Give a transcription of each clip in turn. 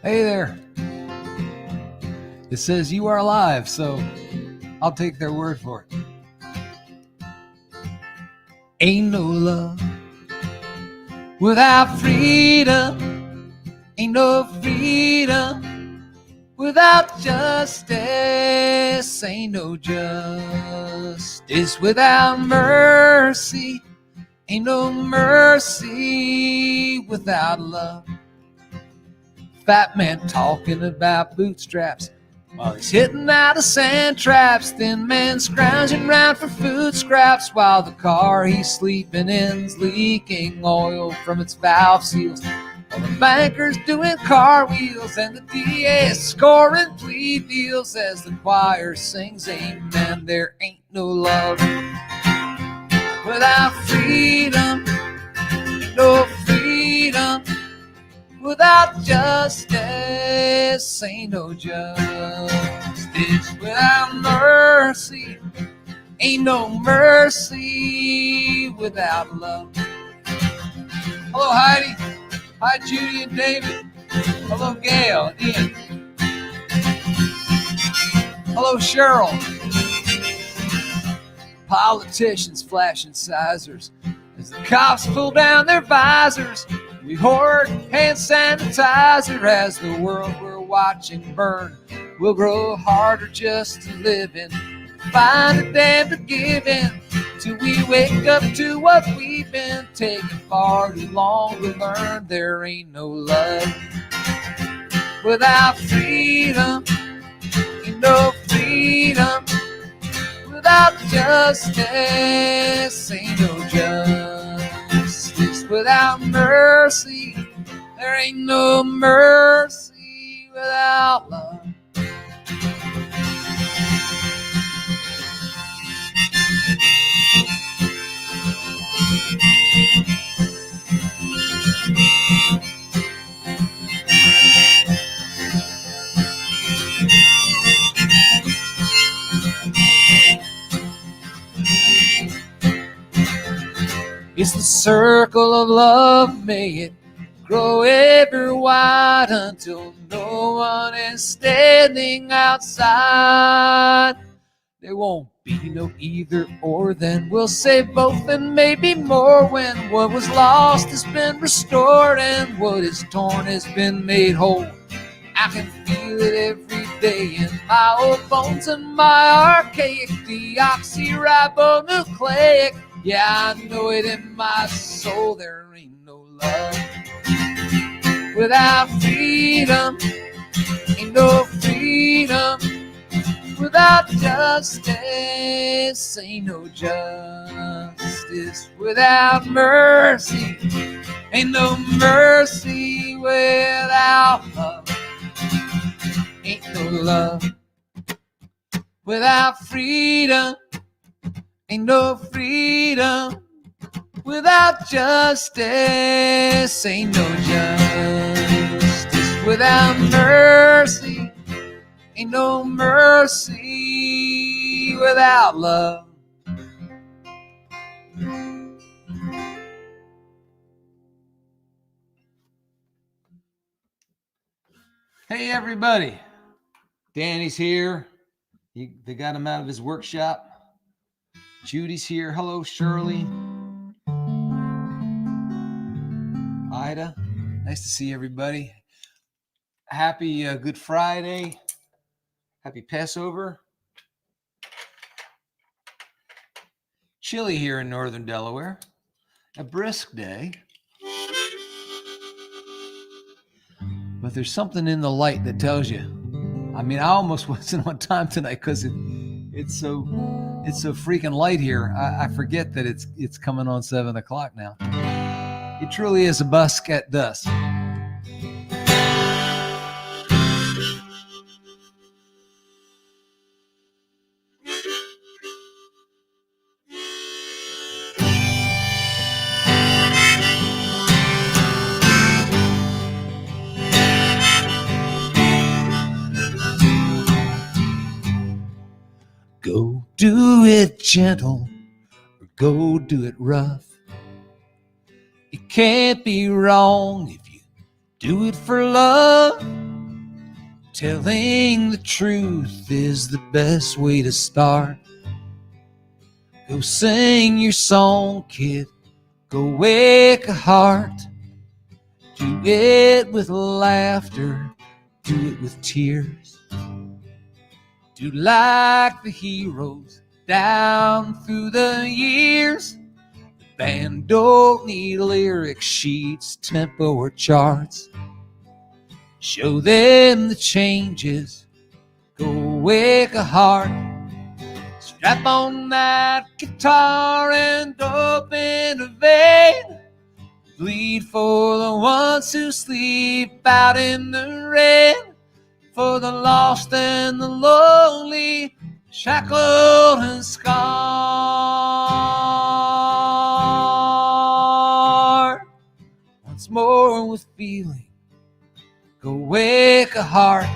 Hey there. It says you are alive, so I'll take their word for it. Ain't no love without freedom. Ain't no freedom without justice. Ain't no justice without mercy. Ain't no mercy without love. Fat man talking about bootstraps while he's hitting out of sand traps. Thin man scrounging round for food scraps while the car he's sleeping in's leaking oil from its valve seals. While the banker's doing cartwheels and the DA is scoring plea deals as the choir sings amen. There ain't no love without freedom. Ain't no freedom without justice. Ain't no justice without mercy. Ain't no mercy without love. Hello, Heidi. Hi, Judy and David. Hello, Gail and Ian. Hello, Cheryl. Politicians flashing sizers as the cops pull down their visors. We hoard hand sanitizer as the world we're watching burn will grow harder just to live in. Find a damn to give in till we wake up to what we've been taking far too long to learn. There ain't no love without freedom. Ain't no freedom without justice. Ain't no justice without mercy. There ain't no mercy without love. It's the circle of love, may it grow ever wide until no one is standing outside. There won't be no either or, then we'll say both and maybe more when what was lost has been restored and what is torn has been made whole. I can feel it every day in my old bones and my archaic deoxyribonucleic. Yeah, I know it in my soul. There ain't no love without freedom. Ain't no freedom without justice. Ain't no justice without mercy. Ain't no mercy without love. Ain't no love without freedom. Ain't no freedom without justice. Ain't no justice without mercy. Ain't no mercy without love. Hey, everybody. Danny's here. They got him out of his workshop. Judy's here. Hello, Shirley. Ida. Nice to see everybody. Happy Good Friday. Happy Passover. Chilly here in northern Delaware. A brisk day. But there's something in the light that tells you. I mean, I almost wasn't on time tonight because it's so freaking light here. I forget that it's coming on 7 o'clock now. It truly is a busk at dusk. Go do it gentle or go do it rough. It can't be wrong if you do it for love. Telling the truth is the best way to start. Go sing your song, kid. Go wake a heart. Do it with laughter. Do it with tears. Do like the heroes down through the years. The band don't need lyric sheets, tempo, or charts. Show them the changes. Go wake a heart. Strap on that guitar and open a vein. Bleed for the ones who sleep out in the rain. For the lost and the lonely, shackled and scarred. Once more with feeling, go wake a heart.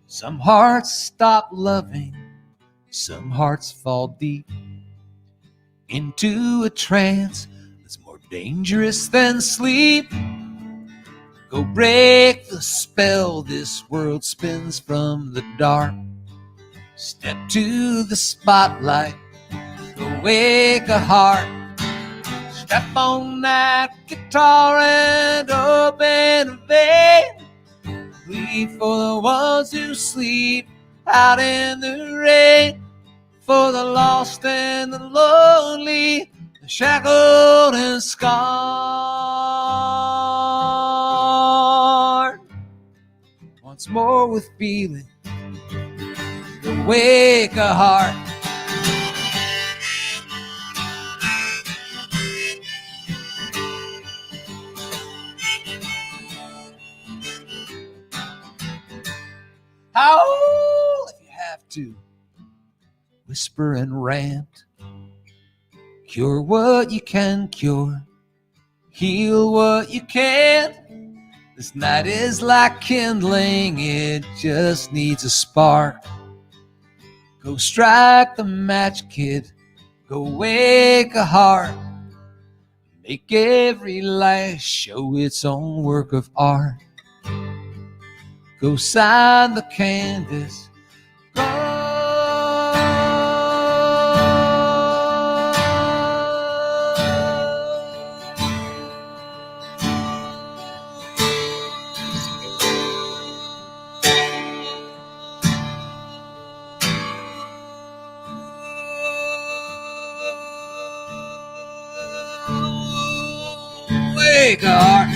Some hearts stop loving, some hearts fall deep into a trance that's more dangerous than sleep. Go break the spell, this world spins from the dark. Step to the spotlight, go wake a heart. Strap on that guitar and open a vein. Bleed for the ones who sleep out in the rain. For the lost and the lonely, the shackled and scarred. Once more with feeling, to wake a heart. Howl if you have to, whisper and rant. Cure what you can cure, heal what you can't. This night is like kindling, it just needs a spark. Go strike the match, kid, go wake a heart. Make every light show its own work of art. Go sign the canvas, go. Wake a heart.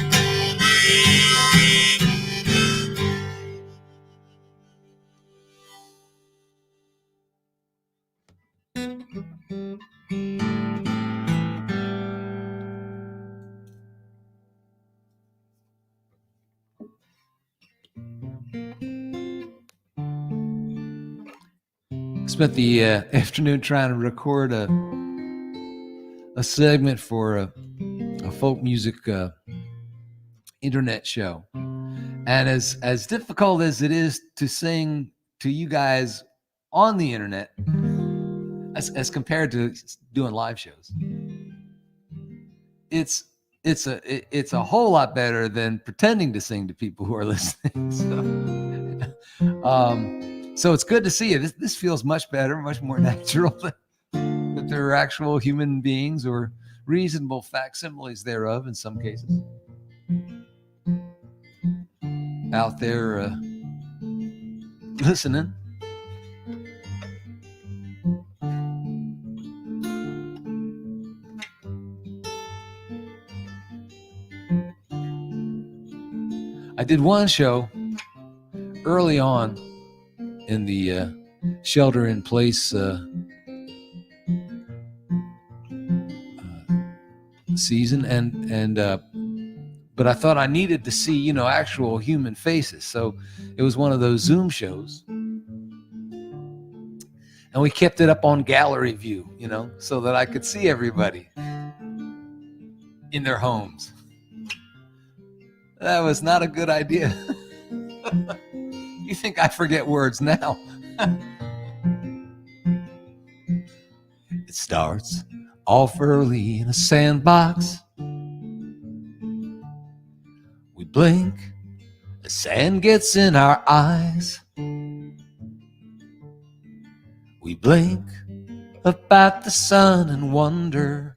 Spent the afternoon trying to record a segment for a folk music internet show, and as difficult as it is to sing to you guys on the internet, as compared to doing live shows, it's a whole lot better than pretending to sing to people who are listening. So it's good to see you. This feels much better, much more natural that there are actual human beings or reasonable facsimiles thereof in some cases out there listening. I did one show early on in the shelter-in-place season, and but I thought I needed to see, actual human faces. So it was one of those Zoom shows, and we kept it up on gallery view, so that I could see everybody in their homes. That was not a good idea. You think I forget words now? starts off early in a sandbox. We blink, the sand gets in our eyes. We blink about the sun and wonder.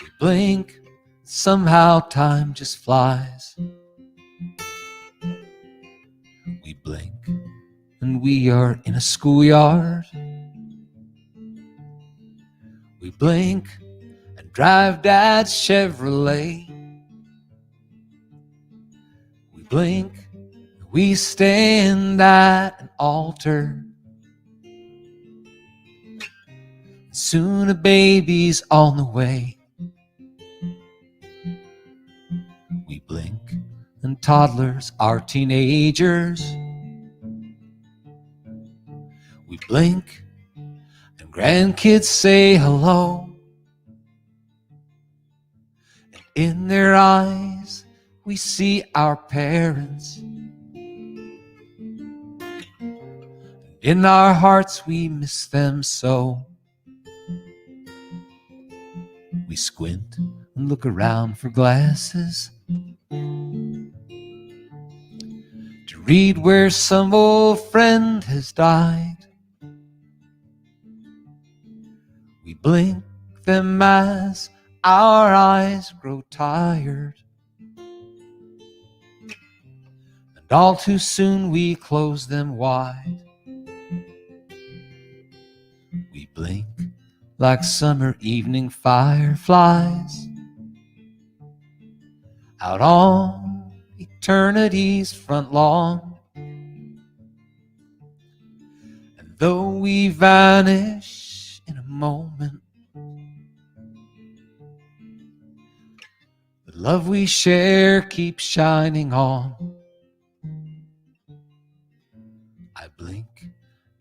We blink, somehow time just flies. We blink, and we are in a schoolyard. We blink and drive Dad's Chevrolet. We blink, we stand at an altar. Soon a baby's on the way. We blink, and toddlers are teenagers. We blink, and grandkids say hello. And in their eyes, we see our parents. In our hearts, we miss them so. We squint and look around for glasses to read where some old friend has died. We blink them as our eyes grow tired, and all too soon we close them wide. We blink like summer evening fireflies out on eternity's front lawn. And though we vanish in a moment, the love we share keeps shining on. I blink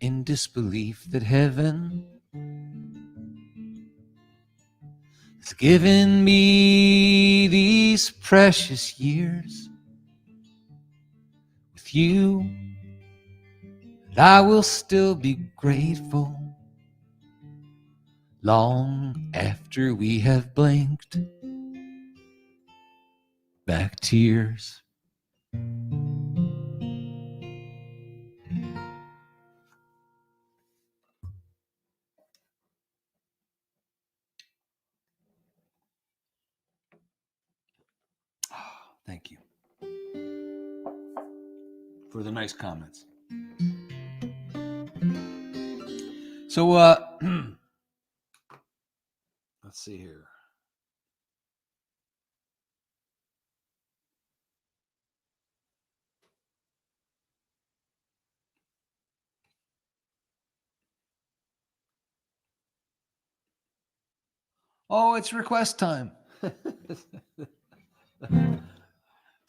in disbelief that heaven has given me these precious years with you, and I will still be grateful long after we have blinked back tears. Thank you for the nice comments. So, let's see here. Oh, it's request time.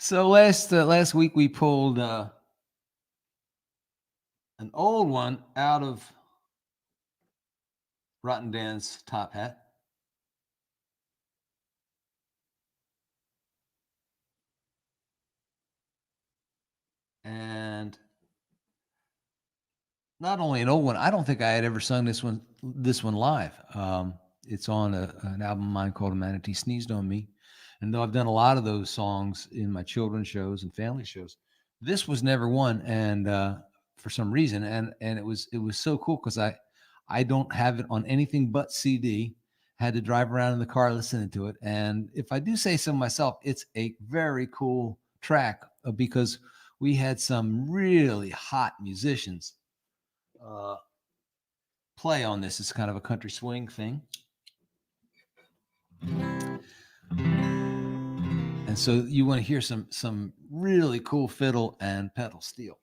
So last week we pulled an old one out of Rotten Dan's Top Hat. And not only an old one, I don't think I had ever sung this one live. It's on an album of mine called Manatee Sneezed On Me. And though I've done a lot of those songs in my children's shows and family shows, this was never one. And for some reason, and it was so cool because I don't have it on anything but CD. Had to drive around in the car listening to it. And if I do say so myself, it's a very cool track because we had some really hot musicians play on this. It's kind of a country swing thing. And so you want to hear some really cool fiddle and pedal steel.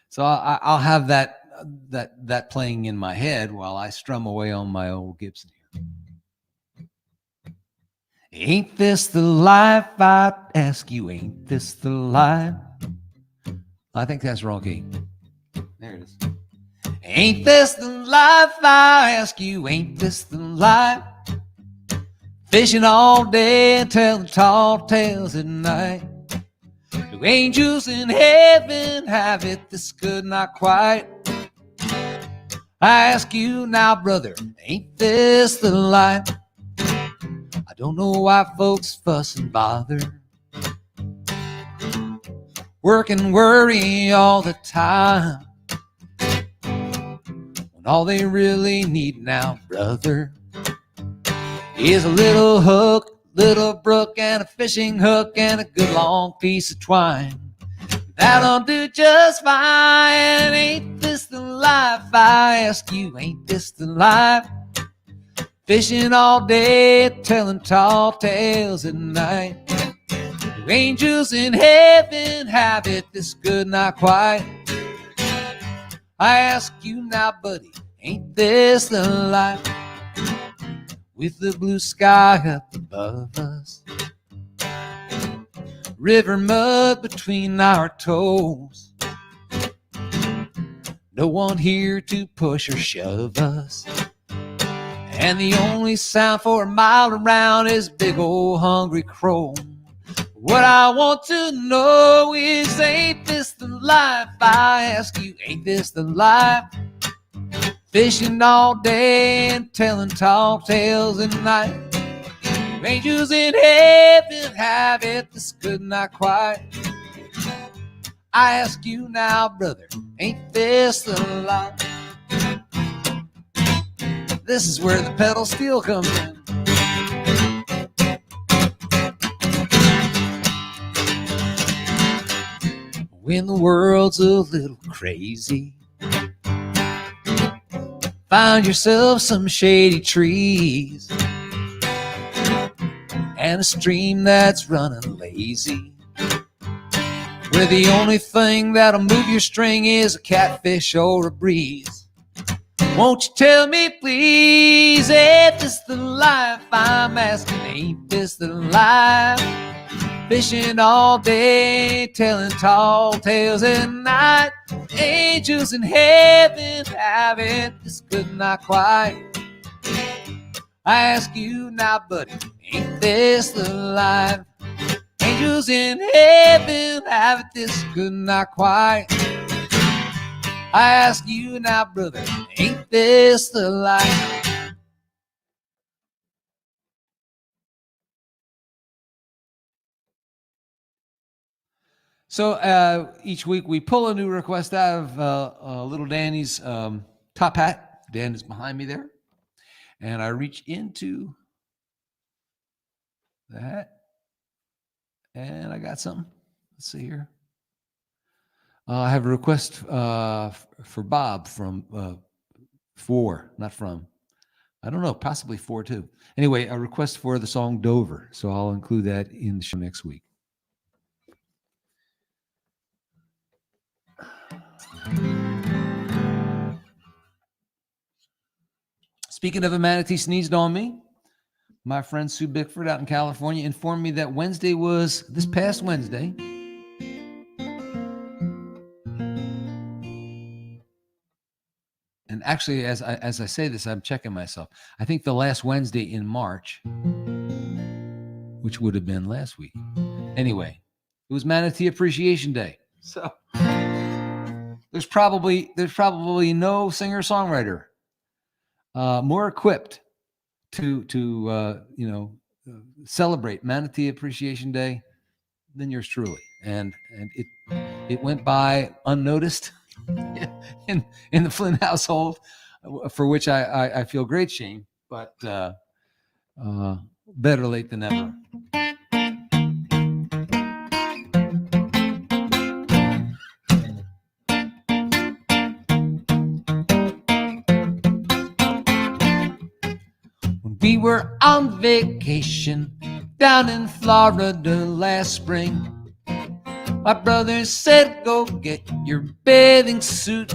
So I'll have that playing in my head while I strum away on my old Gibson here. Ain't this the life, I ask you, ain't this the life? I think that's wrong key. There it is. Ain't this the life, I ask you, ain't this the life? Fishing all day and telling tall tales at night. Do angels in heaven have it this good? Not quite. I ask you now, brother, ain't this the life? I don't know why folks fuss and bother, work and worry all the time, when all they really need now, brother, is a little hook, little brook, and a fishing hook, and a good long piece of twine. That'll do just fine. Ain't this the life? I ask you, ain't this the life? Fishing all day, telling tall tales at night. Do angels in heaven have it this good? Not quite. I ask you now, buddy, ain't this the life? With the blue sky up above us, river mud between our toes, no one here to push or shove us, and the only sound for a mile around is big old hungry crow. What I want to know is, ain't this the life? I ask you, ain't this the life? Fishing all day and telling tall tales at night. Angels in heaven have it this good? Not quite. I ask you now, brother, ain't this the life? This is where the pedal steel comes in. When the world's a little crazy, find yourself some shady trees and a stream that's running lazy, where the only thing that'll move your string is a catfish or a breeze. Won't you tell me please, ain't this the life? I'm asking, ain't this the life? Fishing all day, telling tall tales at night. Angels in heaven have it this good? Not quite. I ask you now, buddy, ain't this the life? Angels in heaven have it this good? Not quite. I ask you now, brother, ain't this the life? So each week we pull a new request out of Little Danny's top hat. Dan is behind me there. And I reach into the hat, and I got something. Let's see here. I have a request for Bob from I don't know, possibly for too. Anyway, a request for the song Dover. So I'll include that in the show next week. Speaking of a manatee sneezed on me, my friend Sue Bickford out in California informed me that Wednesday was this past Wednesday. And actually, as I say this, I'm checking myself. I think the last Wednesday in March, which would have been last week. Anyway, it was Manatee Appreciation Day. So there's probably no singer-songwriter more equipped to celebrate Manatee Appreciation Day than yours truly. And it went by unnoticed in the Flynn household, for which I feel great shame, but better late than never. When we were on vacation down in Florida last spring, my brother said, go get your bathing suit.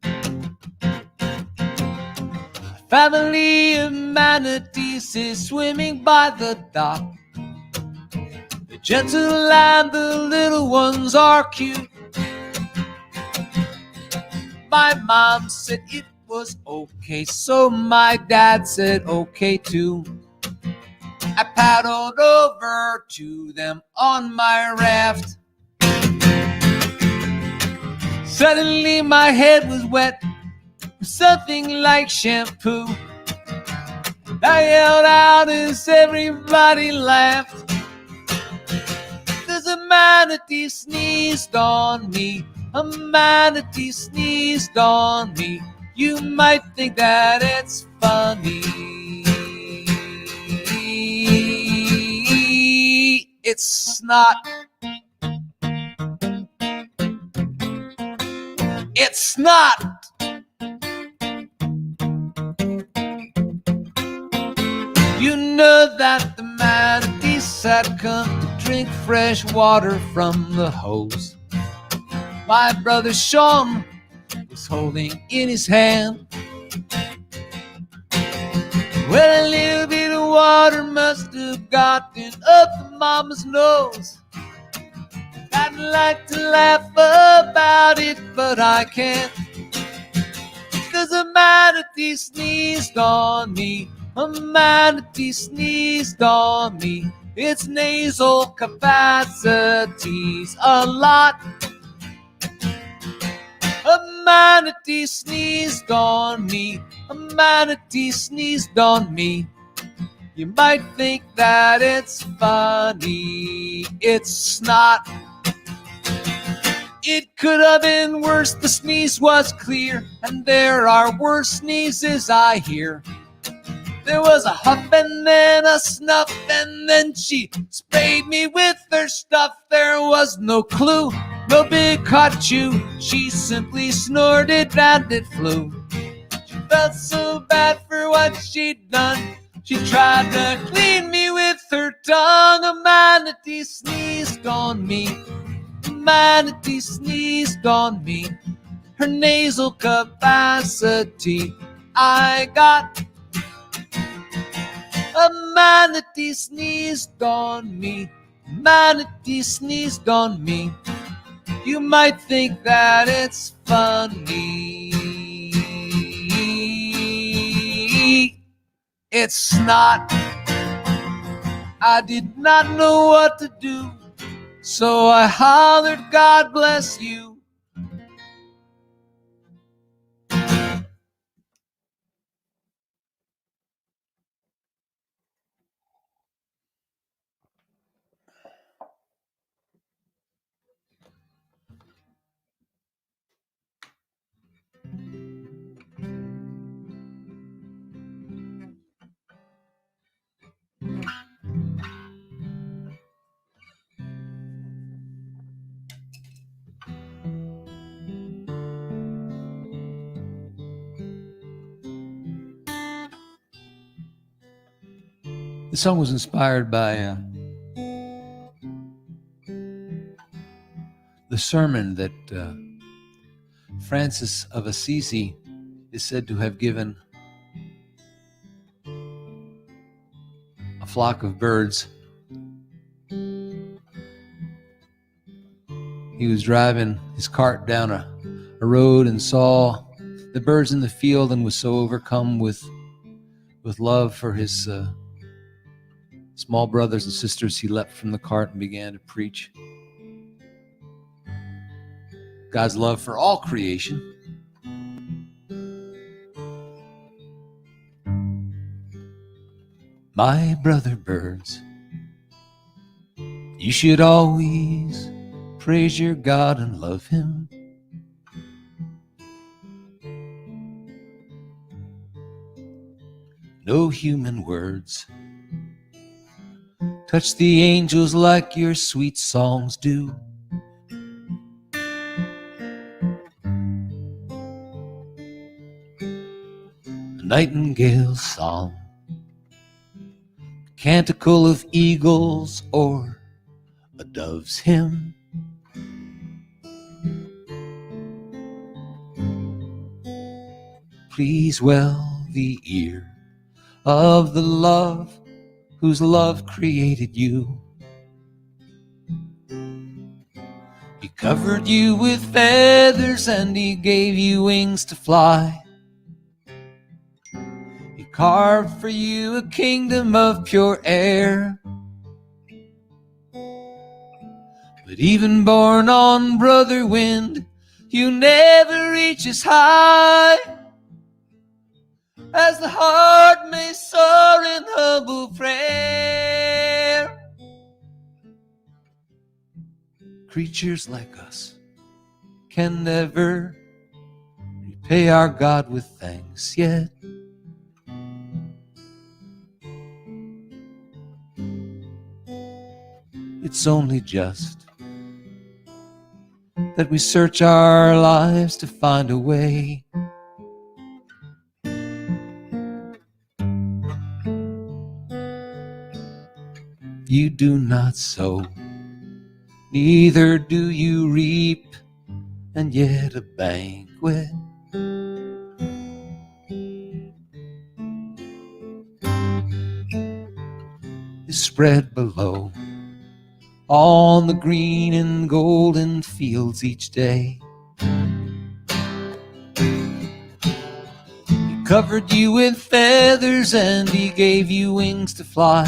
A family of manatees is swimming by the dock. The gentle and the little ones are cute. My mom said it was okay, so my dad said okay too. I paddled over to them on my raft. Suddenly my head was wet, something like shampoo. I yelled out as everybody laughed. There's a manatee sneezed on me. A manatee sneezed on me. You might think that it's funny. It's not. It's not. You know that the manatees had come to drink fresh water from the hose my brother Sean was holding in his hand. Well, a little bit of water must have gotten up the mama's nose. I'd like to laugh about it, but I can't. 'Cause a manatee sneezed on me. A manatee sneezed on me. Its nasal capacity's a lot. A manatee sneezed on me. A manatee sneezed on me. You might think that it's funny. It's not. It could have been worse. The sneeze was clear, and there are worse sneezes I hear. There was a huff and then a snuff, and then she sprayed me with her stuff. There was no clue, no big hot chew. She simply snorted and it flew. She felt so bad for what she'd done. She tried to clean me with her tongue. A manatee sneezed on me. A manatee sneezed on me. Her nasal capacity I got. A manatee sneezed on me. A manatee sneezed on me. You might think that it's funny. It's not. I did not know what to do, so I hollered, God bless you. The song was inspired by the sermon that Francis of Assisi is said to have given a flock of birds. He was driving his cart down a road and saw the birds in the field and was so overcome with love for his small brothers and sisters, he leapt from the cart and began to preach God's love for all creation. My brother birds, you should always praise your God and love him. No human words touch the angels like your sweet songs do. A nightingale's song, a canticle of eagles, or a dove's hymn. Please well the ear of the love whose love created you. He covered you with feathers and he gave you wings to fly. He carved for you a kingdom of pure air. But even born on brother wind, you never reach as high as the heart may soar in humble prayer. Creatures like us can never repay our God with thanks, yet it's only just that we search our lives to find a way you do not sow, neither do you reap, and yet a banquet is spread below on the green and golden fields each day. He covered you with feathers and he gave you wings to fly.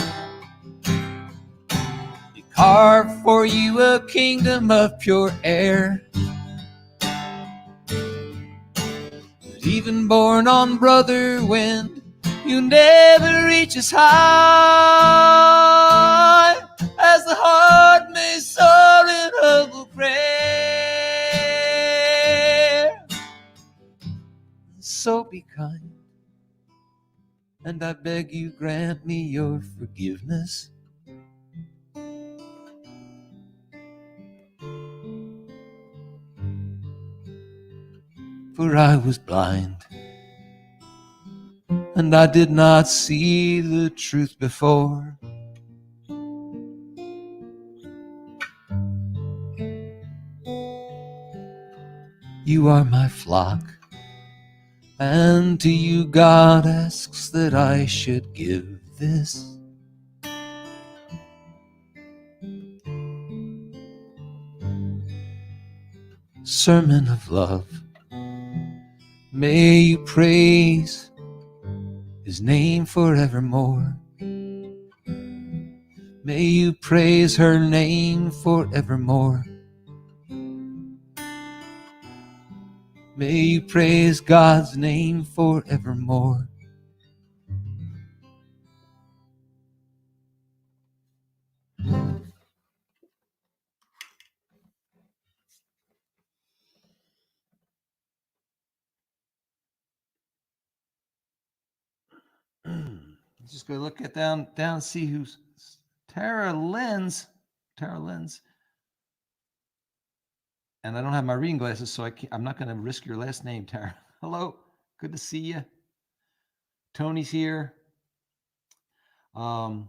He carved for you a kingdom of pure air. But even born on brother wind, you never reach as high as the heart may soar in humble prayer. So be kind, and I beg you grant me your forgiveness. For I was blind, and I did not see the truth before. You are my flock, and to you God asks that I should give this sermon of love. May you praise his name forevermore. May you praise her name forevermore. May you praise God's name forevermore. Just go look at down, see who's Tara Lenz. And I don't have my reading glasses, so I'm not going to risk your last name, Tara. Hello, good to see you. Tony's here. Greg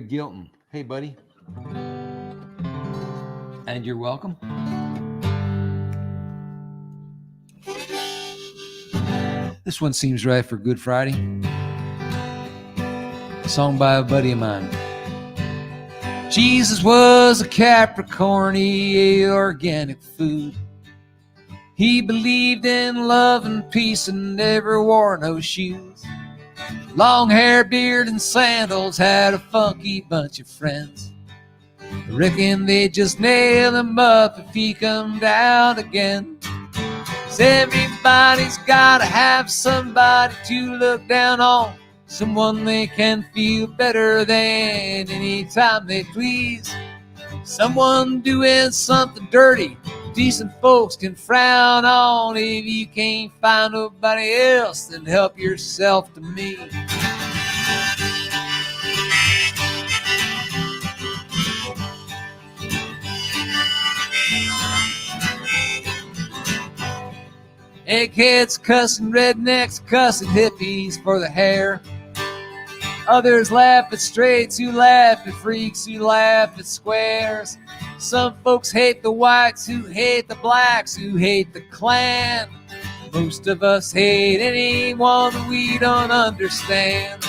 Gilton. Hey, buddy. And you're welcome. This one seems right for Good Friday. A song by a buddy of mine. Jesus was a Capricorn, he ate organic food. He believed in love and peace and never wore no shoes. Long hair, beard, and sandals, had a funky bunch of friends. I reckon they'd just nail him up if he come down again. 'Cause everybody's gotta have somebody to look down on, someone they can feel better than anytime they please. Someone doing something dirty decent folks can frown on. If you can't find nobody else, then help yourself to me. Eggheads cussing, rednecks cussing, hippies for the hair. Others laugh at straights who laugh at freaks who laugh at squares. Some folks hate the whites who hate the blacks who hate the Klan. Most of us hate anyone we don't understand.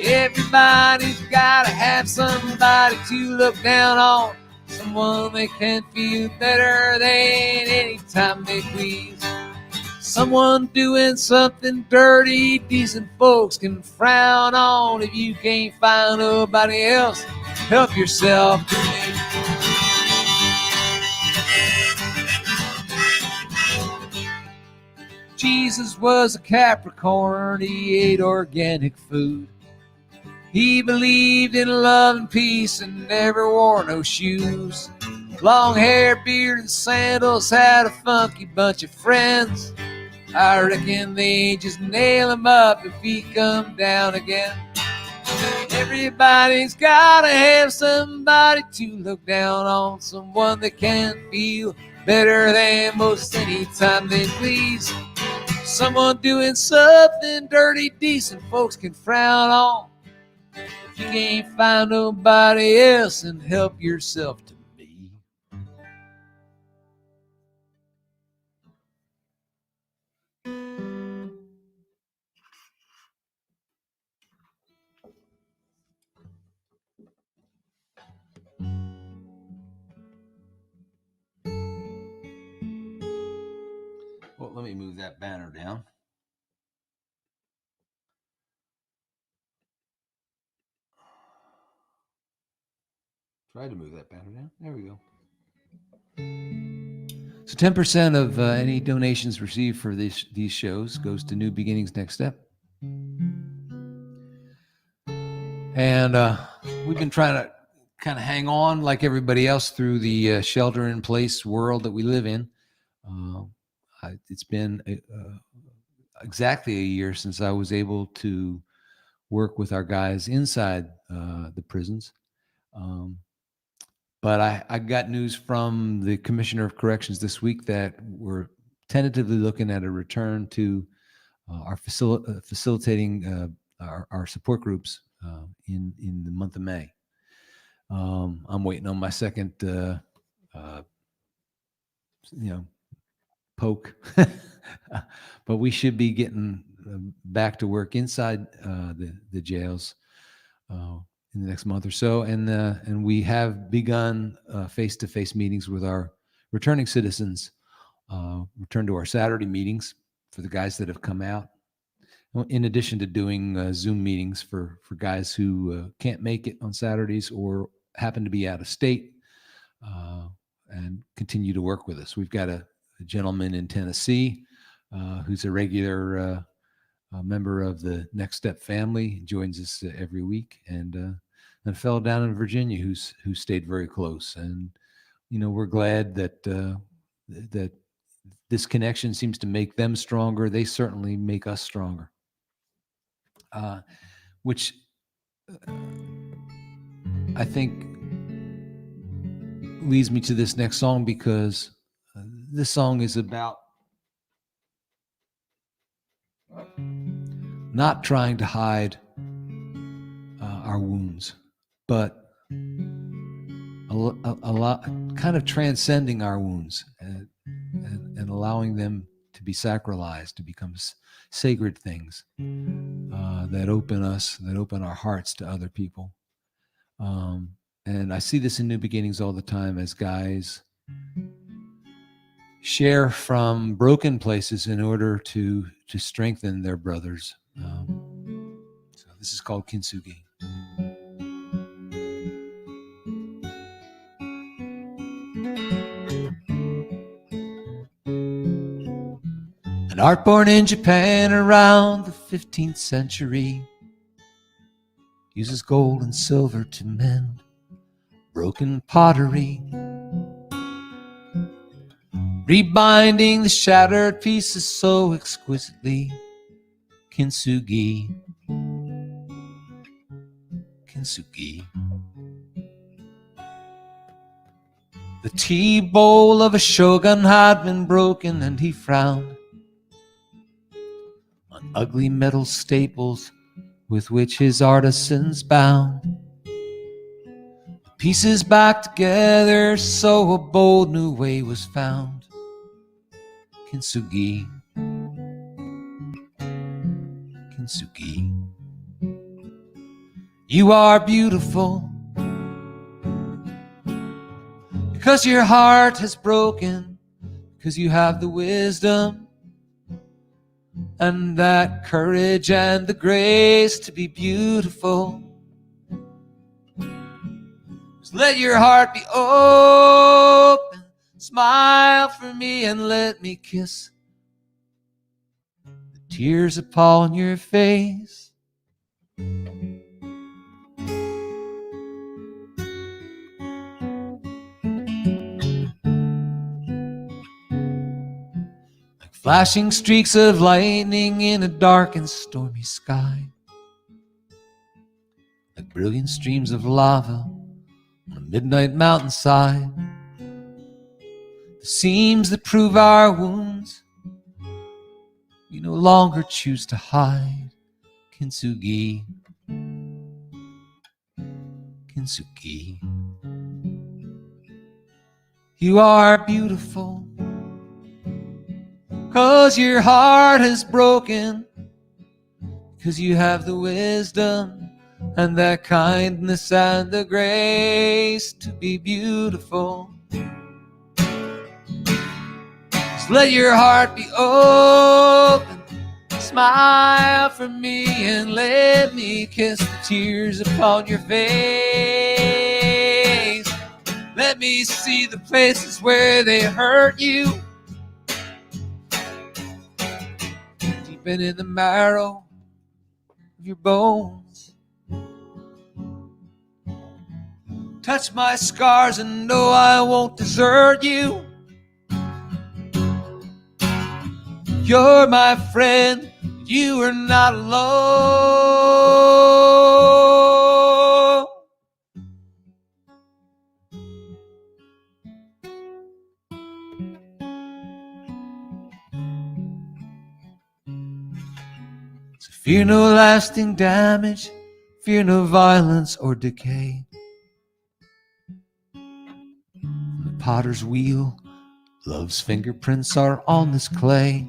Everybody's gotta have somebody to look down on, someone they can feel better than anytime they please. Someone doing something dirty decent folks can frown on. If you can't find nobody else, help yourself to me. Jesus was a Capricorn, he ate organic food. He believed in love and peace and never wore no shoes. Long hair, beard, and sandals, had a funky bunch of friends. I reckon they just nail him up if he come down again. Everybody's gotta have somebody to look down on, someone that can feel better than most anytime they please. Someone doing something dirty, decent folks can frown on. If you can't find nobody else, and help yourself to me. Well, let me move that banner down. Try to move that banner down. There we go. So 10% of any donations received for these shows goes to New Beginnings Next Step. And we've been trying to kind of hang on like everybody else through the shelter-in-place world that we live in. It's been exactly a year since I was able to work with our guys inside the prisons. But I got news from the Commissioner of Corrections this week that we're tentatively looking at a return to our facilitating our support groups in the month of May. I'm waiting on my second, poke, but we should be getting back to work inside the jails in the next month or so, and we have begun face-to-face meetings with our returning citizens. Return to our Saturday meetings for the guys that have come out, in addition to doing Zoom meetings for guys who can't make it on Saturdays or happen to be out of state, and continue to work with us. We've got a gentleman in Tennessee who's a regular member of the Next Step family, joins us every week, and a fellow down in Virginia who stayed very close. And we're glad that that this connection seems to make them stronger. They certainly make us stronger, which I think leads me to this next song, because this song is about not trying to hide our wounds, but a lot kind of transcending our wounds and allowing them to be sacralized, to become sacred things that open our hearts to other people. And I see this in New Beginnings all the time, as guys share from broken places in order to strengthen their brothers. So this is called Kintsugi. An art born in Japan around the 15th century uses gold and silver to mend broken pottery, rebinding the shattered pieces so exquisitely. Kintsugi, Kintsugi. The tea bowl of a shogun had been broken, and he frowned on ugly metal staples with which his artisans bound the pieces back together, so a bold new way was found. Kintsugi, Kintsugi. You are beautiful because your heart has broken, because you have the wisdom and that courage and the grace to be beautiful. Just let your heart be open, smile for me, and let me kiss tears upon your face. Like flashing streaks of lightning in a dark and stormy sky. Like brilliant streams of lava on a midnight mountainside. The seams that prove our wounds we no longer choose to hide. Kintsugi, Kintsugi. You are beautiful, 'cause your heart is broken, 'cause you have the wisdom and the kindness and the grace to be beautiful. Just let your heart be open, smile for me, and let me kiss the tears upon your face. Let me see the places where they hurt you, deep in the marrow of your bones. Touch my scars and know I won't desert you. You're my friend, you are not alone. So fear no lasting damage, fear no violence or decay. From the potter's wheel, love's fingerprints are on this clay.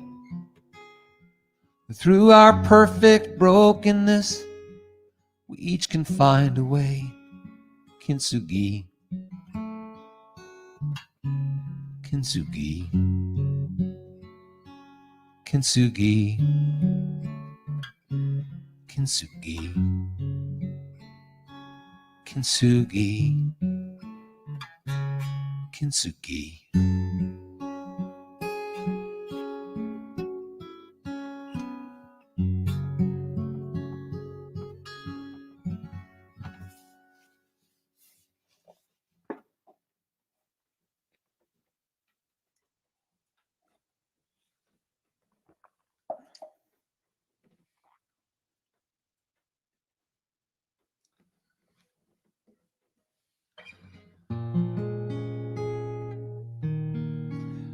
Through our perfect brokenness, we each can find a way. Kintsugi, Kintsugi, Kintsugi, Kintsugi, Kintsugi, Kintsugi.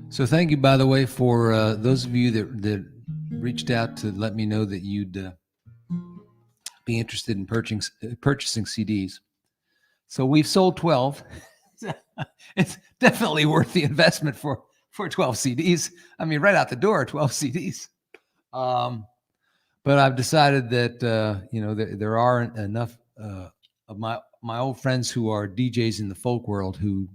So thank you, by the way, for those of you that reached out to let me know that you'd be interested in purchasing CDs. So we've sold 12. It's definitely worth the investment for 12 CDs. I mean, right out the door, 12 CDs. But I've decided that there are enough of my old friends who are DJs in the folk world who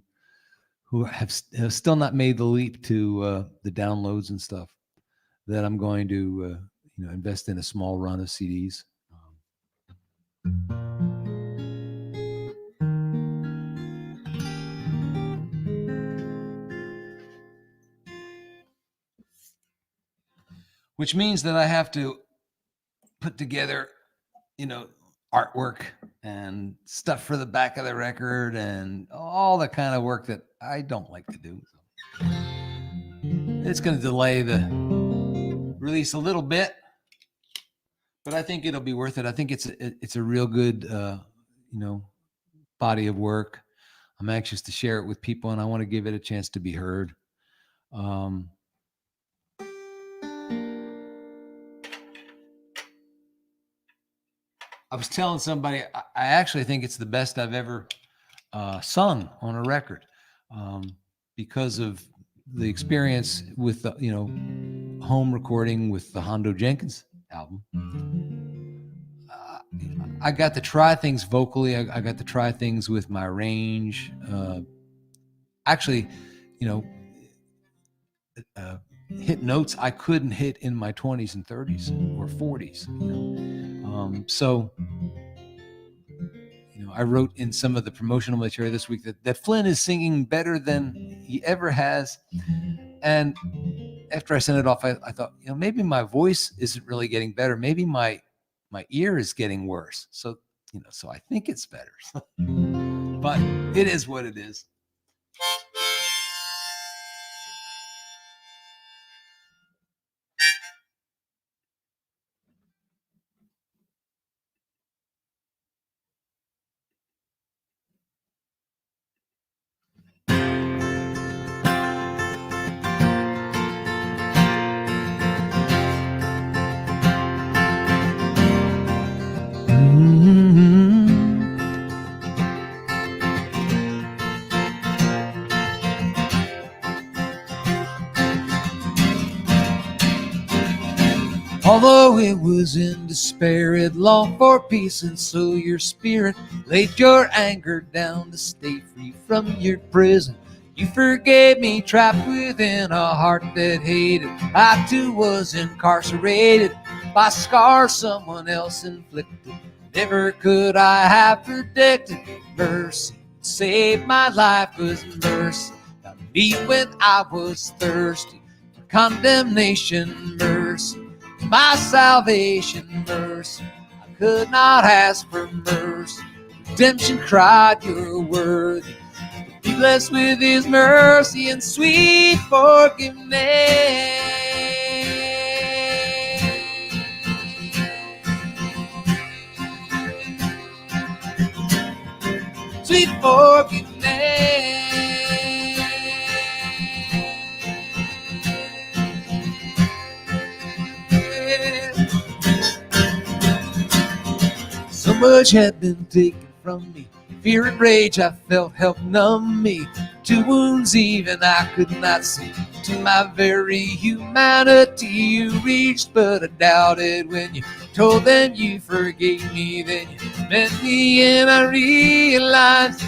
have still not made the leap to the downloads and stuff, that I'm going to invest in a small run of CDs. Which means that I have to put together, artwork and stuff for the back of the record and all the kind of work that I don't like to do. So it's going to delay the release a little bit, but I think it'll be worth it. I think it's a real good, body of work. I'm anxious to share it with people, and I want to give it a chance to be heard. I was telling somebody, I actually think it's the best I've ever sung on a record, because of the experience with the, home recording with the Hondo Jenkins album. I got to try things vocally. I got to try things with my range. Actually, hit notes I couldn't hit in my 20s and 30s or 40s. So I wrote in some of the promotional material this week that Flynn is singing better than he ever has, and after I sent it off, I thought, maybe my voice isn't really getting better. Maybe my ear is getting worse. So, so I think it's better. But it is what it is. Although it was in despair, it longed for peace, and so your spirit laid your anger down to stay free from your prison. You forgave me, trapped within a heart that hated. I too was incarcerated by scars someone else inflicted. Never could I have predicted mercy saved my life, 'cause mercy found me when I was thirsty. Condemnation, mercy, my salvation, mercy. I could not ask for mercy. Redemption cried, you're worthy. Be blessed with his mercy and sweet forgiveness. Sweet forgiveness. So much had been taken from me. Fear and rage I felt help numb me. To wounds even I could not see. To my very humanity you reached, but I doubted when you told them you forgave me. Then you met me and I realized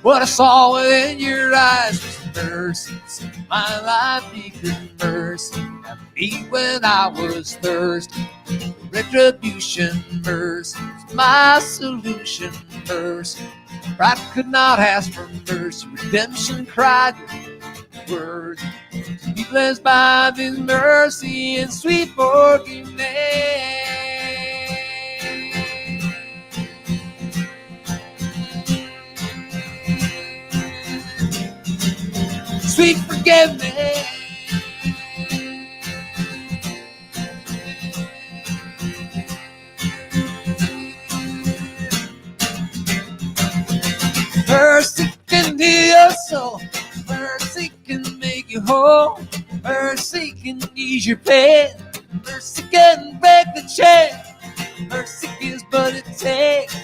what I saw within your eyes was mercy. Saved my life because mercy found me when I was thirsty. Retribution, mercy was my solution, mercy. Pride could not ask for mercy. Redemption cried, you're worthy to be blessed by this mercy and sweet forgiveness. Sweet forgiveness. Mercy can heal your soul. Mercy can make you whole. Mercy can ease your pain. Mercy can break the chain. Mercy gives but it takes.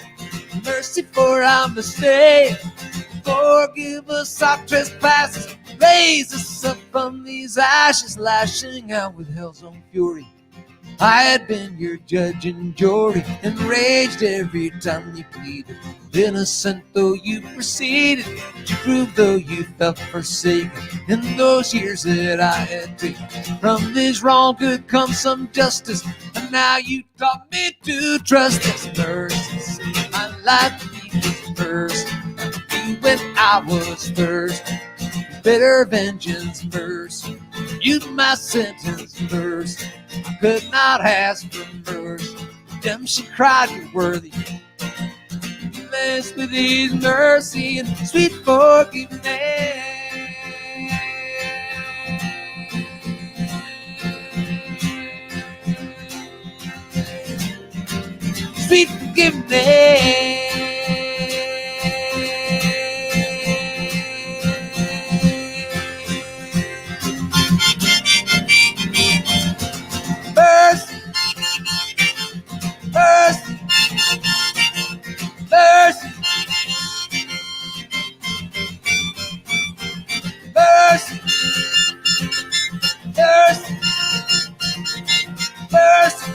Mercy for our mistakes. Forgive us our trespasses. Raise us up from these ashes, lashing out with hell's own fury. I had been your judge and jury, enraged every time you pleaded. Innocent though you proceeded, to prove though you felt forsaken. In those years that I had taken, from this wrong could come some justice. And now you taught me to trust this mercy. Saved my life because mercy found me when I was thirsty. Bitter vengeance, mercy. You my sentence, mercy. I could not ask for mercy. Redemption cried, you're worthy. Blessed with his mercy and sweet forgiveness. Sweet forgiveness. Mercy, mercy, mercy, mercy, mercy, mercy.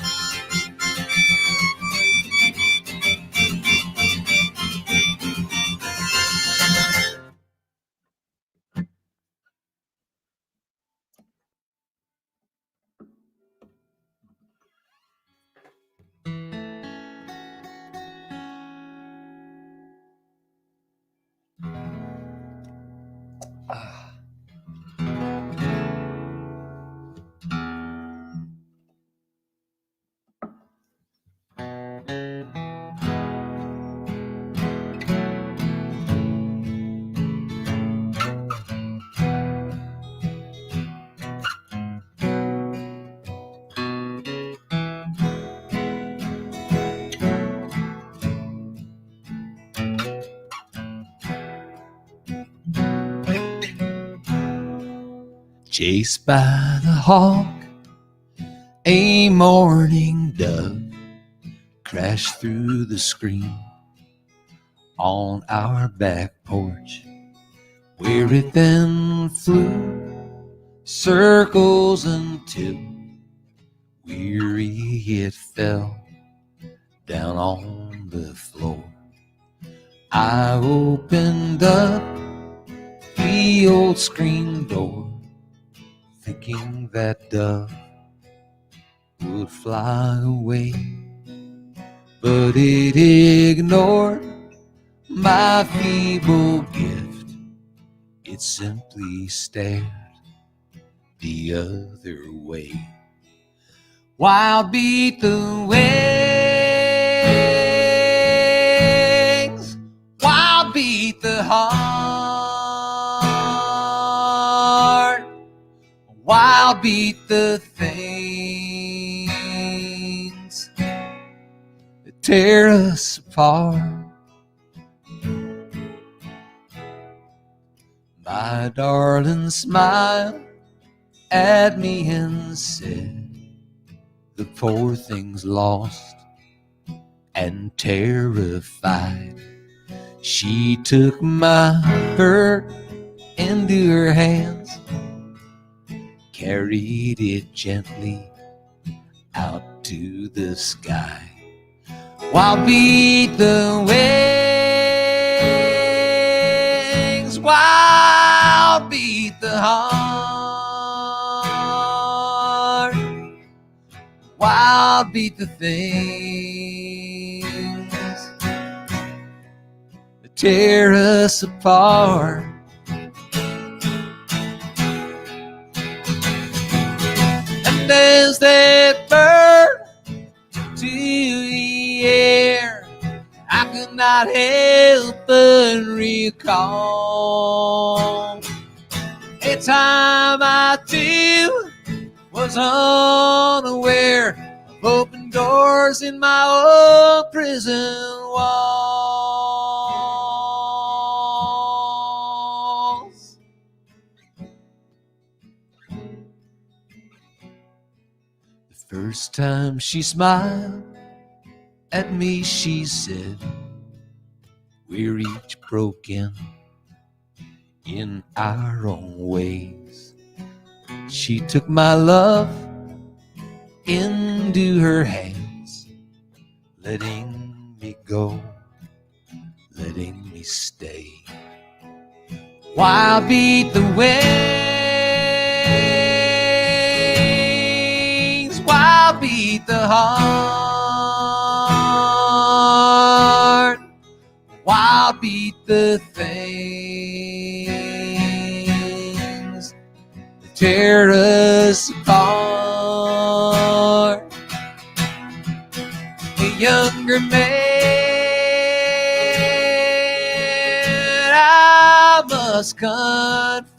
Chased by the hawk, a mourning dove crashed through the screen on our back porch, where it then flew circles until weary it fell down on the floor. I opened up the old screen door, thinking that dove would fly away, but it ignored my feeble gift. It simply stared the other way. Wild beat the wings, wild beat the heart, wild beat the things that tear us apart. My darling smiled at me and said, the poor thing's lost and terrified. She took my bird into her hands, carried it gently out to the sky. Wild beat the wings, wild beat the heart, wild beat the things that tear us apart. And as that bird to the air, I could not help but recall a time I too was unaware of open doors in my old prison walls. The first time she smiled at me, she said, we're each broken in our own ways. She took my love into her hands, letting me go, letting me stay. Wild beat the wings, wild beat the heart, wild beat the things that tear us apart. A younger man, I must confess,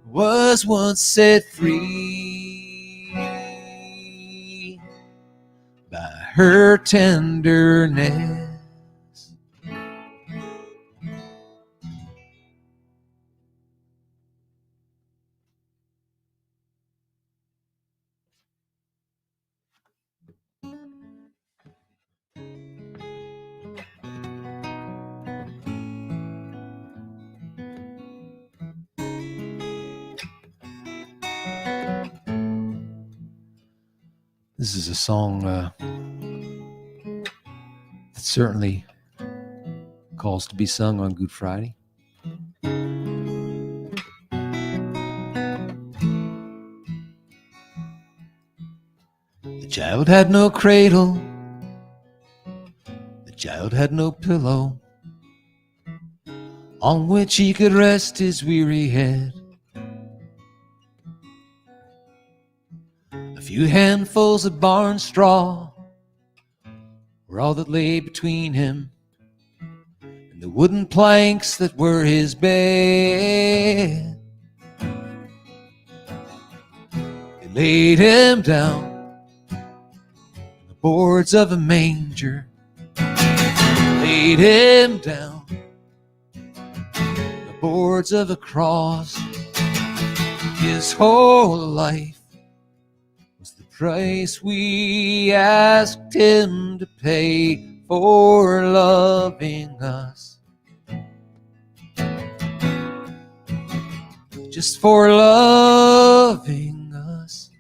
was once set free by her tenderness. This is a song that certainly calls to be sung on Good Friday. The child had no cradle, the child had no pillow on which he could rest his weary head. A few handfuls of barn straw were all that lay between him and the wooden planks that were his bed. They laid him down on the boards of a manger, laid him down on the boards of a cross. His whole life was the price we asked him to pay for loving us. Just for loving us.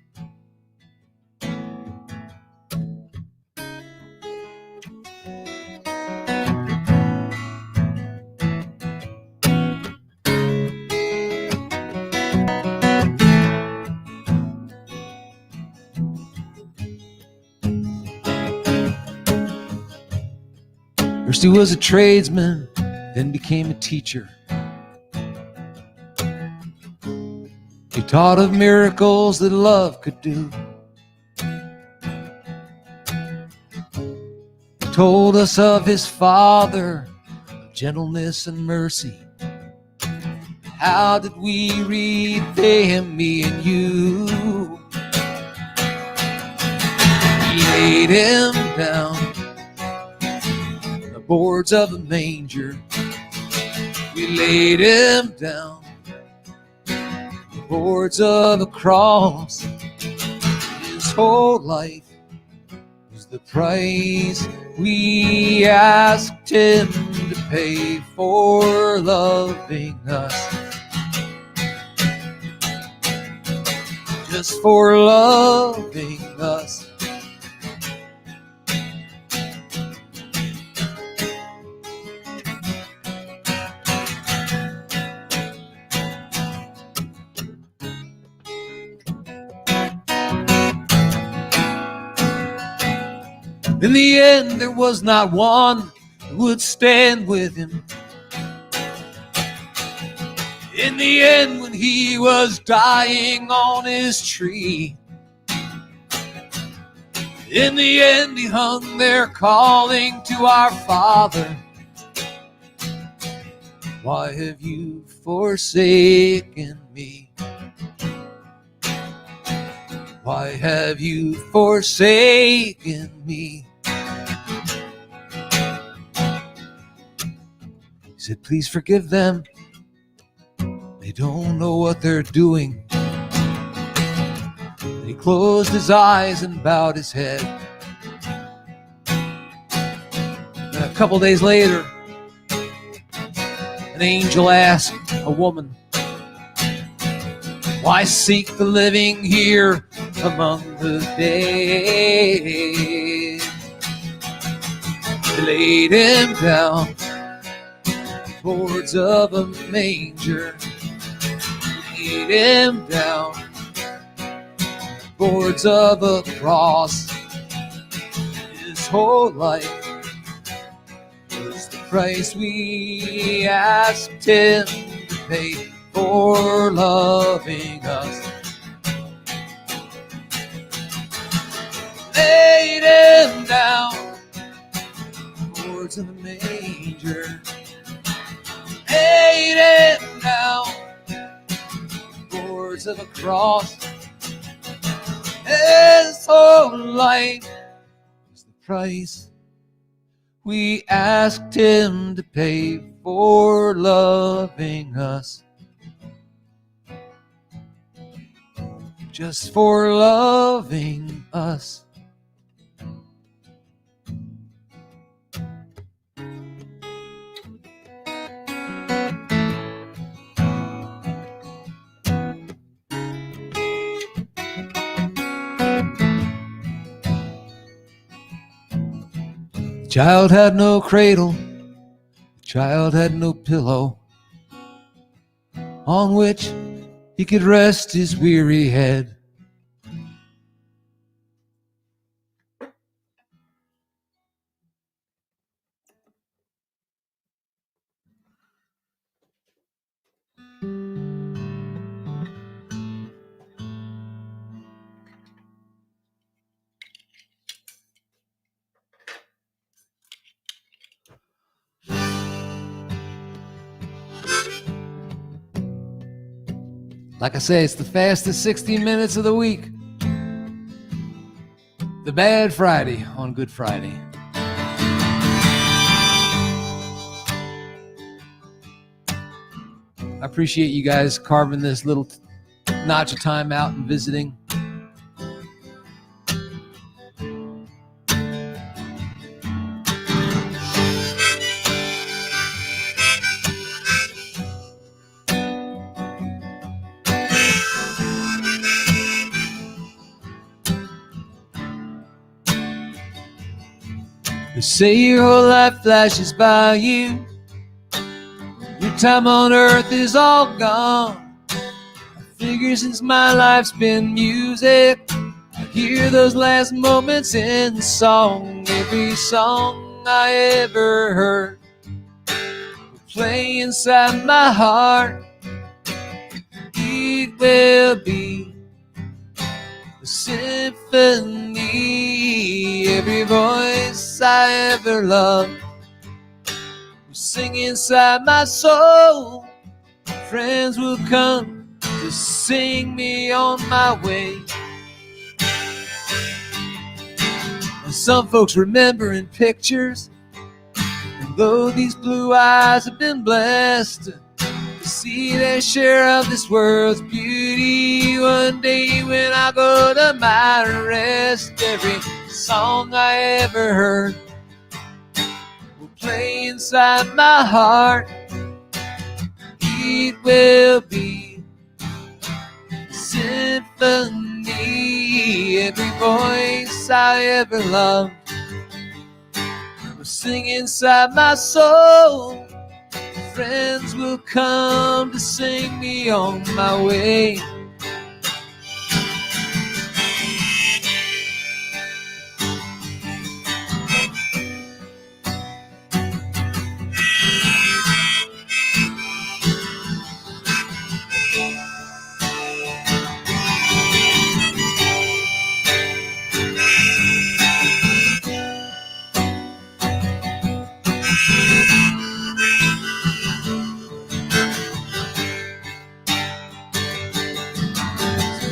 First he was a tradesman, then became a teacher. He taught of miracles that love could do. He told us of his Father, of gentleness and mercy. How did we repay him, me and you? He laid him down on the boards of a manger. We laid him down boards of a cross. His whole life was the price we asked him to pay for loving us. Just for loving us. In the end, there was not one who would stand with him. In the end, when he was dying on his tree, in the end, he hung there calling to our Father, why have you forsaken me? Why have you forsaken me? He said, please forgive them. They don't know what they're doing. And he closed his eyes and bowed his head. And a couple days later, an angel asked a woman, why seek the living here among the dead? They laid him down boards of a manger. Laid him down boards of a cross. His whole life was the price we asked him to pay for loving us. Laid him down boards of a manger. Laid him down boards of a cross. His whole life is the price we asked him to pay for loving us. Just for loving us. The child had no cradle, the child had no pillow on which he could rest his weary head. Like I say, it's the fastest 16 minutes of the week. The Bad Friday on Good Friday. I appreciate you guys carving this little notch of time out and visiting. They say your whole life flashes by you. Your time on earth is all gone. I figure since my life's been music, I hear those last moments in the song. Every song I ever heard will play inside my heart. It will be a symphony. Every voice I ever loved will sing inside my soul. Friends will come to sing me on my way. And some folks remember in pictures, and though these blue eyes have been blessed to see their share of this world's beauty, one day when I go to my rest, every song I ever heard will play inside my heart. It will be a symphony. Every voice I ever loved will sing inside my soul. Friends will come to sing me on my way.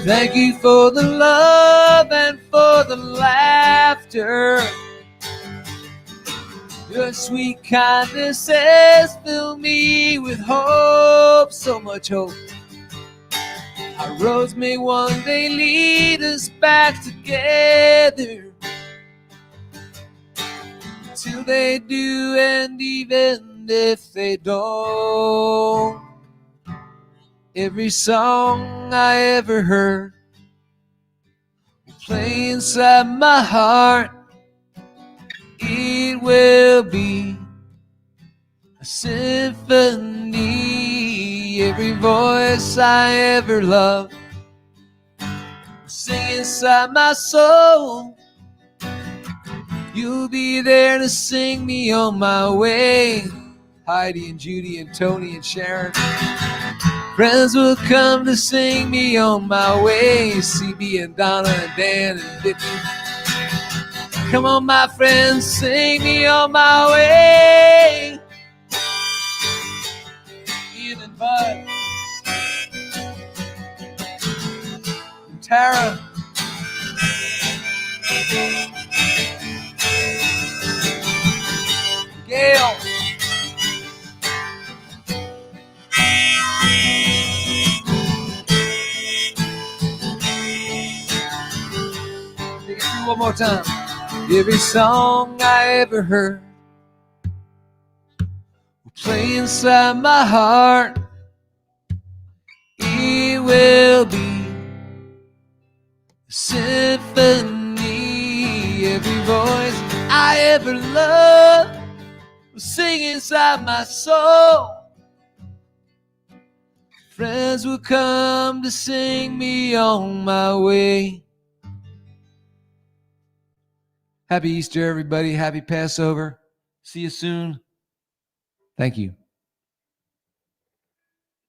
Thank you for the love and for the laughter. Your sweet kindness has filled me with hope, so much hope. Our roads may one day lead us back together. Till they do, and even if they don't, every song I ever heard will play inside my heart. It will be a symphony. Every voice I ever loved will sing inside my soul. You'll be there to sing me on my way. Heidi and Judy and Tony and Sharon. Friends will come to sing me on my way. CB and Donna and Dan and Vicky. Come on, my friends, sing me on my way. Ian and Bud. And Tara. Gail. Take it through one more time. Every song I ever heard will play inside my heart. It will be a symphony. Every voice I ever loved will sing inside my soul. Friends will come to sing me on my way. Happy Easter, everybody. Happy Passover. See you soon. Thank you.